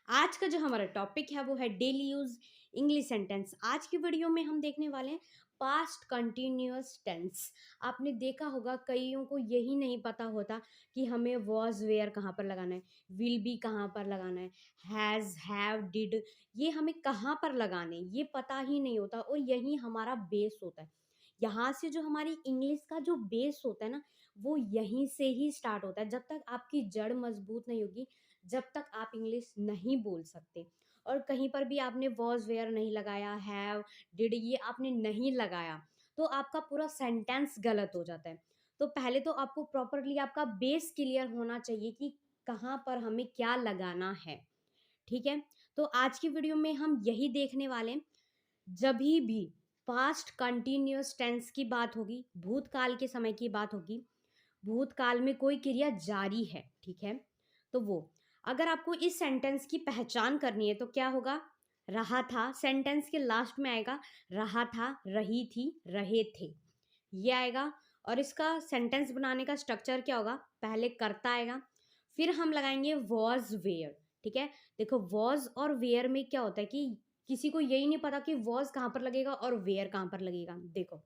आज का जो हमारा टॉपिक है वो है डेली यूज इंग्लिश सेंटेंस। आज की वीडियो में हम देखने वाले हैं पास्ट कंटिन्यूअस टेंस। आपने देखा होगा कईयों को यही नहीं पता होता कि हमें वॉज वेयर कहाँ पर लगाना है, विल बी कहाँ पर लगाना है, हैज़ हैव डिड ये हमें कहाँ पर लगाने ये पता ही नहीं होता और यही हमारा बेस होता है। यहाँ से जो हमारी इंग्लिश का जो बेस होता है ना वो यहीं से ही स्टार्ट होता है। जब तक आपकी जड़ मजबूत नहीं होगी, जब तक आप इंग्लिश नहीं बोल सकते और कहीं पर भी आपने वॉज वेयर नहीं लगाया, हैव डिड ये आपने नहीं लगाया तो आपका पूरा सेंटेंस गलत हो जाता है। तो पहले तो आपको प्रॉपरली आपका बेस क्लियर होना चाहिए कि कहाँ पर हमें क्या लगाना है। ठीक है, तो आज की वीडियो में हम यही देखने वाले हैं। जब भी पास्ट कंटिन्यूअस टेंस की बात होगी, भूतकाल के समय की बात होगी, भूतकाल में कोई क्रिया जारी है, ठीक है, तो वो अगर आपको इस सेंटेंस की पहचान करनी है तो क्या होगा, रहा था सेंटेंस के लास्ट में आएगा, रहा था, रही थी, रहे थे, ये आएगा। और इसका सेंटेंस बनाने का स्ट्रक्चर क्या होगा, पहले करता आएगा, फिर हम लगाएंगे वॉज वेयर। ठीक है, देखो वॉज और वेयर में क्या होता है कि किसी को यही नहीं पता कि वॉज कहाँ पर लगेगा और वेयर कहाँ पर लगेगा। देखो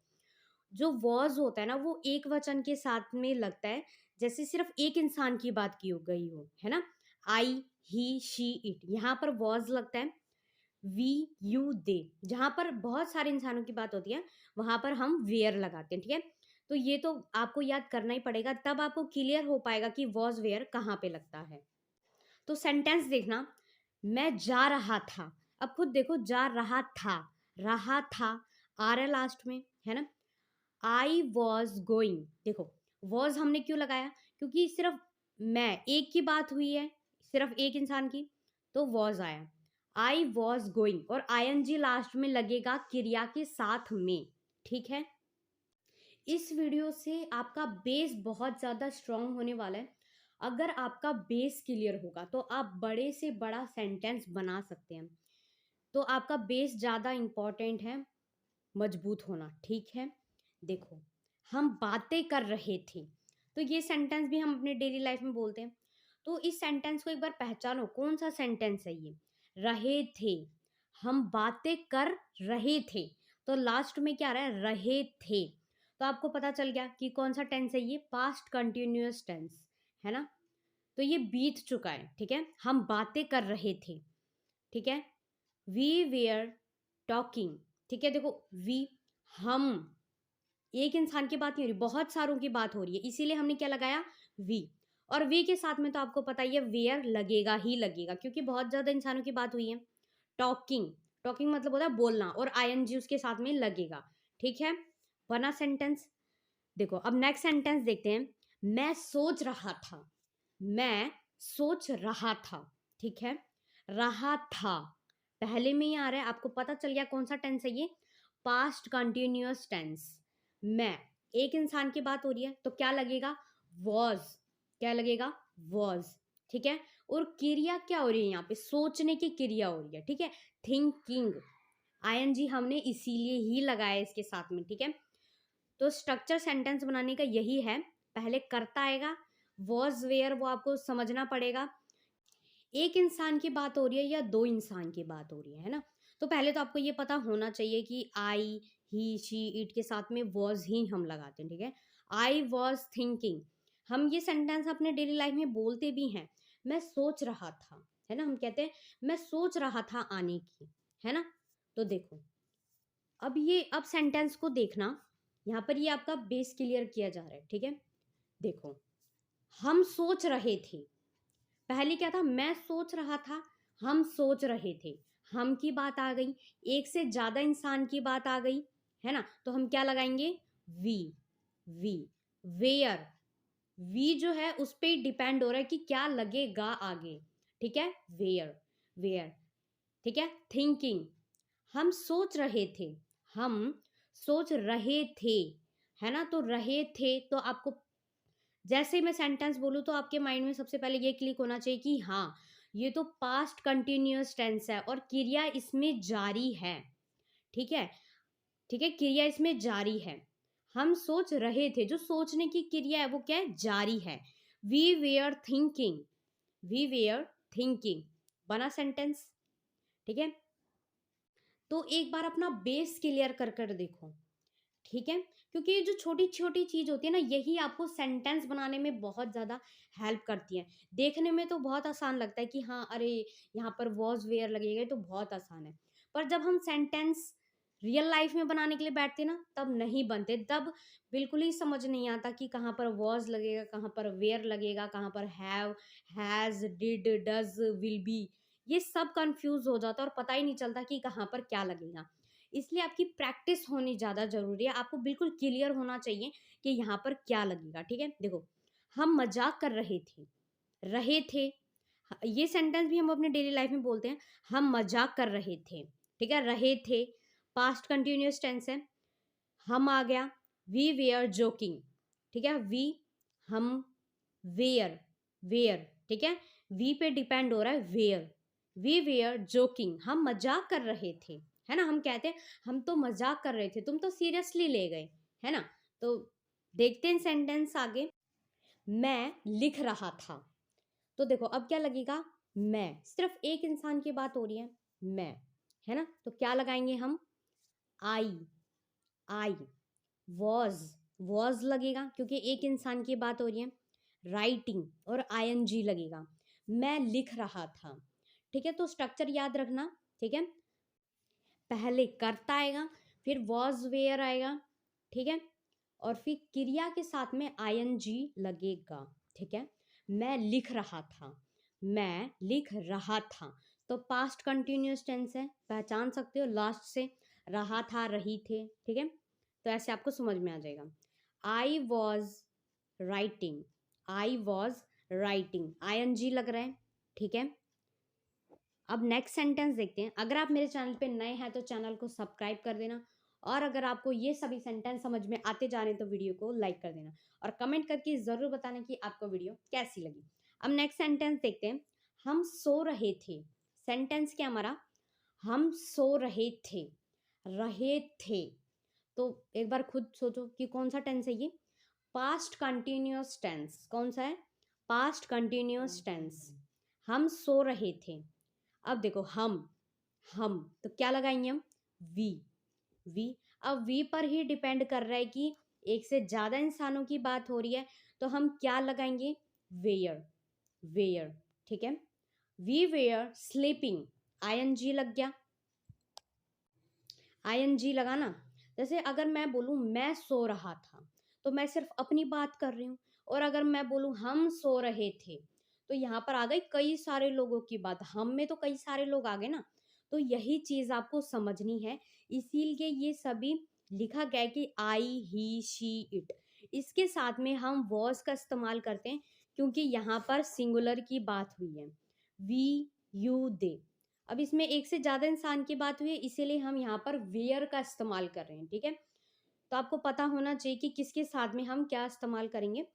जो वॉज होता है ना वो एक वचन के साथ में लगता है, जैसे सिर्फ एक इंसान की बात की हो गई हो, है ना, आई ही शी इट, यहाँ पर वॉज लगता है। वी यू दे, जहां पर बहुत सारे इंसानों की बात होती है वहां पर हम वेयर लगाते हैं। ठीक है, तो ये तो आपको याद करना ही पड़ेगा, तब आपको क्लियर हो पाएगा कि वॉज वेयर कहाँ पे लगता है। तो सेंटेंस देखना, मैं जा रहा था, अब खुद देखो जा रहा था आ रहा है लास्ट में, है ना। आई वॉज गोइंग, देखो वॉज हमने क्यों लगाया, क्योंकि सिर्फ मैं एक की बात हुई है, सिर्फ एक इंसान की, तो वॉज आया। आई वॉज गोइंग और आईएनजी लास्ट में लगेगा क्रिया के साथ में। ठीक है, इस वीडियो से आपका बेस बहुत ज़्यादा स्ट्रांग होने वाला है। अगर आपका बेस क्लियर होगा तो आप बड़े से बड़ा सेंटेंस बना सकते हैं। तो आपका बेस ज़्यादा इंपॉर्टेंट है, मजबूत होना। ठीक है, देखो हम बातें कर रहे थे, तो ये सेंटेंस भी हम अपने डेली लाइफ में बोलते हैं। तो इस सेंटेंस को एक बार पहचानो, कौन सा सेंटेंस है ये, रहे थे, हम बातें कर रहे थे, तो लास्ट में क्या आ रहा है, रहे थे। तो आपको पता चल गया कि कौन सा टेंस है ये, पास्ट कंटिन्यूअस टेंस, है ना। तो ये बीत चुका है, ठीक है, हम बातें कर रहे थे। ठीक है, वी वेयर टॉकिंग, ठीक है, देखो वी, हम, एक इंसान की बात नहीं हो रही, बहुत सारों की बात हो रही है, इसीलिए हमने क्या लगाया, वी। और वी के साथ में तो आपको पता ही है वेयर लगेगा ही लगेगा, क्योंकि बहुत ज्यादा इंसानों की बात हुई है। टॉकिंग, टॉकिंग मतलब होता है बोलना, और आईएनजी उसके साथ में लगेगा। ठीक है, बना सेंटेंस। देखो अब नेक्स्ट सेंटेंस देखते हैं, मैं सोच रहा था, मैं सोच रहा था, ठीक है, रहा था पहले में ही आ रहा है, आपको पता चल गया कौन सा टेंस है ये, पास्ट कंटिन्यूअस टेंस। मैं, एक इंसान की बात हो रही है तो क्या लगेगा, वॉज, क्या लगेगा, वॉज। ठीक है, और क्रिया क्या हो रही है यहाँ पे, सोचने की क्रिया हो रही है। ठीक है, थिंकिंग, आईएनजी हमने इसीलिए ही लगाया इसके साथ में। ठीक है, तो स्ट्रक्चर सेंटेंस बनाने का यही है, पहले करता आएगा, वॉज वेयर वो आपको समझना पड़ेगा, एक इंसान की बात हो रही है या दो इंसान की बात हो रही है ना। तो पहले तो आपको ये पता होना चाहिए कि आई ही शी इट के साथ में वॉज ही हम लगाते हैं। ठीक है, आई वॉज थिंकिंग, हम ये सेंटेंस अपने डेली लाइफ में बोलते भी हैं, मैं सोच रहा था, है ना, हम कहते हैं मैं सोच रहा था आने की, है ना। तो देखो अब ये, अब सेंटेंस को देखना, यहाँ पर ये आपका बेस क्लियर किया जा रहा है। ठीक है, देखो हम सोच रहे थे, पहले क्या था, मैं सोच रहा था, हम सोच रहे थे, हम की बात आ गई, एक से ज्यादा इंसान की बात आ गई, है ना, तो हम क्या लगाएंगे, वी, वी, वेयर, वी जो है उस पर डिपेंड हो रहा है कि क्या लगेगा आगे। ठीक है, वेयर, वेयर, ठीक है, थिंकिंग, हम सोच रहे थे, हम सोच रहे थे, है ना, तो रहे थे, तो आपको जैसे ही मैं सेंटेंस बोलूँ तो आपके माइंड में सबसे पहले ये क्लिक होना चाहिए कि हाँ ये तो पास्ट कंटिन्यूअस टेंस है और क्रिया इसमें जारी है। ठीक है, ठीक है, क्रिया इसमें जारी है, हम सोच रहे थे, जो सोचने की क्रिया है वो क्या है, जारी है। We were thinking, we were thinking, बना सेंटेंस, ठीक है। तो एक बार अपना बेस क्लियर कर कर देखो, ठीक है, क्योंकि ये जो छोटी छोटी चीज होती है ना, यही आपको सेंटेंस बनाने में बहुत ज्यादा हेल्प करती है। देखने में तो बहुत आसान लगता है कि हाँ अरे यहाँ पर वॉज वेयर लगेगा, ये तो बहुत आसान है, पर जब हम सेंटेंस रियल लाइफ में बनाने के लिए बैठते ना, तब नहीं बनते, तब बिल्कुल ही समझ नहीं आता कि कहाँ पर वॉज लगेगा, कहाँ पर वेयर लगेगा, कहाँ पर have, has, did, does, will be, ये सब कंफ्यूज हो जाता है और पता ही नहीं चलता कि कहाँ पर क्या लगेगा। इसलिए आपकी प्रैक्टिस होनी ज़्यादा ज़रूरी है, आपको बिल्कुल क्लियर होना चाहिए कि यहाँ पर क्या लगेगा, ठीक है। देखो, हम मजाक कर रहे थे, ये सेंटेंस भी हम अपने डेली लाइफ में बोलते हैं, हम मजाक कर रहे थे, ठीक है। रहे थे पास्ट कंटिन्यूअस टेंस है, हम आ गया, वी वेयर जोकिंग, ठीक है, वी, हम, वेयर, वेयर, ठीक है, वी पे डिपेंड हो रहा है वेयर, वी वेयर जोकिंग, हम मजाक कर रहे थे, है ना। हम कहते हैं हम तो मजाक कर रहे थे, तुम तो सीरियसली ले गए, है ना। तो देखते हैं सेंटेंस आगे, मैं लिख रहा था, तो देखो अब क्या लगेगा, मैं, सिर्फ एक इंसान की बात हो रही है, मैं, है ना, तो क्या लगाएंगे हम, आई, आई, वॉज लगेगा क्योंकि एक इंसान की बात हो रही है, राइटिंग और आईएनजी लगेगा, मैं लिख रहा था, ठीक है। तो स्ट्रक्चर याद रखना, ठीक है, पहले कर्ता आएगा, फिर वॉज वेयर आएगा, ठीक है, और फिर क्रिया के साथ में आईएनजी लगेगा, ठीक है। मैं लिख रहा था, मैं लिख रहा था, तो पास्ट कंटिन्यूअस टेंस है, पहचान सकते हो लास्ट से, रहा था, रही थे, ठीक है। तो ऐसे आपको समझ में आ जाएगा, I was writing, I was writing, ING लग रहा है, ठीक है। अब नेक्स्ट सेंटेंस देखते हैं। अगर आप मेरे चैनल पे नए हैं तो चैनल को सब्सक्राइब कर देना, और अगर आपको ये सभी सेंटेंस समझ में आते जा रहे हैं तो वीडियो को लाइक कर देना, और कमेंट करके ज़रूर बताना कि आपको वीडियो कैसी लगी। अब नेक्स्ट सेंटेंस देखते हैं, हम सो रहे थे, सेंटेंस क्या हमारा, हम सो रहे थे, तो एक बार खुद सोचो कि कौन सा टेंस है ये, पास्ट कंटिन्यूअस टेंस, कौन सा है, पास्ट कंटिन्यूअस टेंस, हम सो रहे थे। अब देखो हम तो क्या लगाएंगे हम, वी, वी, अब वी पर ही डिपेंड कर रहा है कि एक से ज्यादा इंसानों की बात हो रही है, तो हम क्या लगाएंगे, वेयर, वेयर, ठीक है, वी वेयर स्लीपिंग, आईएनजी लग गया, आईएनजी लगाना। जैसे अगर मैं बोलूं मैं सो रहा था, तो मैं सिर्फ अपनी बात कर रही हूँ, और अगर मैं बोलूं हम सो रहे थे, तो यहाँ पर आ गई कई सारे लोगों की बात, हम में तो कई सारे लोग आ गए ना। तो यही चीज आपको समझनी है, इसीलिए ये सभी लिखा गया है कि आई, ही, शी, इट, इसके साथ में हम वॉज का इस्तेमाल करते हैं, क्योंकि यहाँ पर सिंगुलर की बात हुई है, वी, यू, दे। अब इसमें एक से ज्यादा इंसान की बात हुई है, इसीलिए हम यहाँ पर वेयर का इस्तेमाल कर रहे हैं, ठीक है। तो आपको पता होना चाहिए कि किसके साथ में हम क्या इस्तेमाल करेंगे,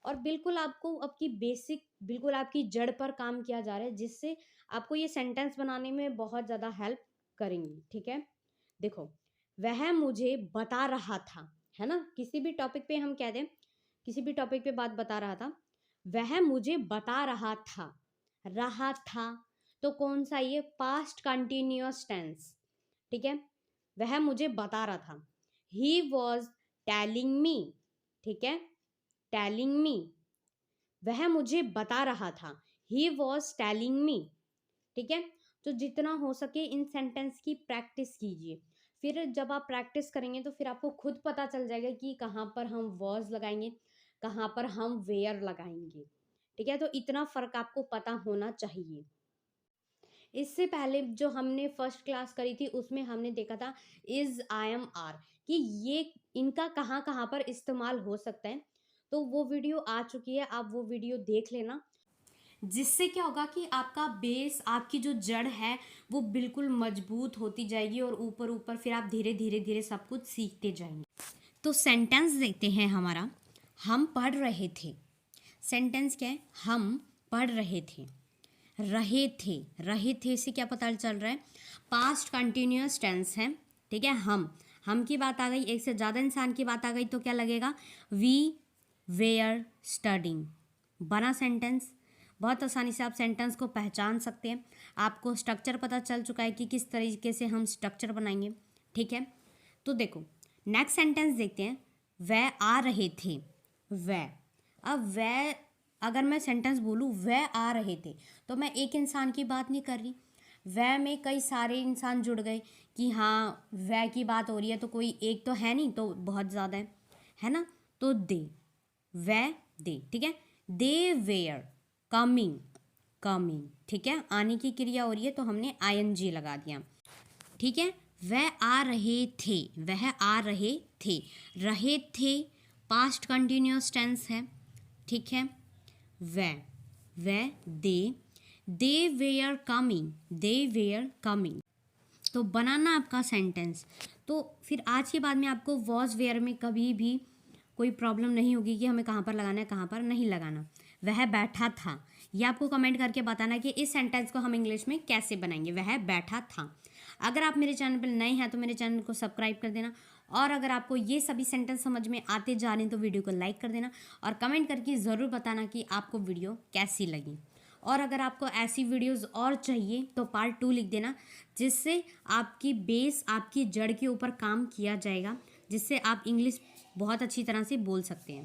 और बिल्कुल आपको आपकी बेसिक, बिल्कुल आपकी जड़ पर काम किया जा रहा है, जिससे आपको ये सेंटेंस बनाने में बहुत ज़्यादा हेल्प करेंगी, ठीक है। देखो, वह मुझे बता रहा था, है ना, किसी भी टॉपिक पे हम कह दें, किसी भी टॉपिक पे बात बता रहा था, वह मुझे बता रहा था, तो कौन सा, ये पास्ट कंटिन्यूअस टेंस, ठीक है, वह मुझे बता रहा था, ही वॉज टेलिंग मी, ठीक है, टेलिंग मी, वह मुझे बता रहा था, ही वॉज टेलिंग मी, ठीक है। तो जितना हो सके इन सेंटेंस की प्रैक्टिस कीजिए, फिर जब आप प्रैक्टिस करेंगे तो फिर आपको खुद पता चल जाएगा कि कहाँ पर हम वॉज लगाएंगे, कहाँ पर हम वेयर लगाएंगे, ठीक है। तो इतना फर्क आपको पता होना चाहिए। इससे पहले जो हमने फर्स्ट क्लास करी थी उसमें हमने देखा था इज, आई एम, आर, कि ये इनका कहाँ कहाँ पर इस्तेमाल हो सकता है, तो वो वीडियो आ चुकी है, आप वो वीडियो देख लेना, जिससे क्या होगा कि आपका बेस, आपकी जो जड़ है वो बिल्कुल मजबूत होती जाएगी, और ऊपर ऊपर फिर आप धीरे धीरे धीरे सब कुछ सीखते जाएंगे। तो सेंटेंस देखते हैं हमारा, हम पढ़ रहे थे, सेंटेंस क्या है, हम पढ़ रहे थे से क्या पता चल रहा है, पास्ट कंटिन्यूअस टेंस है, ठीक है। हम की बात आ गई, एक से ज़्यादा इंसान की बात आ गई, तो क्या लगेगा, वी वेयर स्टडिंग, बहुत आसानी से आप सेंटेंस को पहचान सकते हैं। आपको स्ट्रक्चर पता चल चुका है कि किस तरीके से हम स्ट्रक्चर बनाएंगे, ठीक है। तो देखो नेक्स्ट सेंटेंस देखते हैं, वह आ रहे थे। वह, अब वह अगर मैं सेंटेंस बोलूँ वह आ रहे थे तो मैं एक इंसान की बात नहीं कर रही, वह में कई सारे इंसान जुड़ गए कि हाँ वह की बात हो रही है, तो कोई एक तो है नहीं, तो बहुत ज़्यादा है ना। तो दे, वह दे, ठीक है। दे वेयर कमिंग, कमिंग, ठीक है, आने की क्रिया हो रही है तो हमने ING लगा दिया, ठीक है। वह आ रहे थे, वह आ रहे थे पास्ट कंटिन्यूअस टेंस है, ठीक है। वह they were coming, they were coming. तो बनाना आपका सेंटेंस, तो फिर आज के बाद में आपको वॉज वेयर में कभी भी कोई प्रॉब्लम नहीं होगी कि हमें कहाँ पर लगाना है कहाँ पर नहीं लगाना। वह बैठा था, ये आपको कमेंट करके बताना कि इस सेंटेंस को हम इंग्लिश में कैसे बनाएंगे, वह बैठा था। अगर आप मेरे चैनल पर नए हैं तो मेरे चैनल को सब्सक्राइब कर देना, और अगर आपको ये सभी सेंटेंस समझ में आते जा रहे हैं तो वीडियो को लाइक कर देना और कमेंट करके ज़रूर बताना कि आपको वीडियो कैसी लगी। और अगर आपको ऐसी वीडियोस और चाहिए तो पार्ट 2 लिख देना, जिससे आपकी बेस, आपकी जड़ के ऊपर काम किया जाएगा, जिससे आप इंग्लिश बहुत अच्छी तरह से बोल सकते हैं।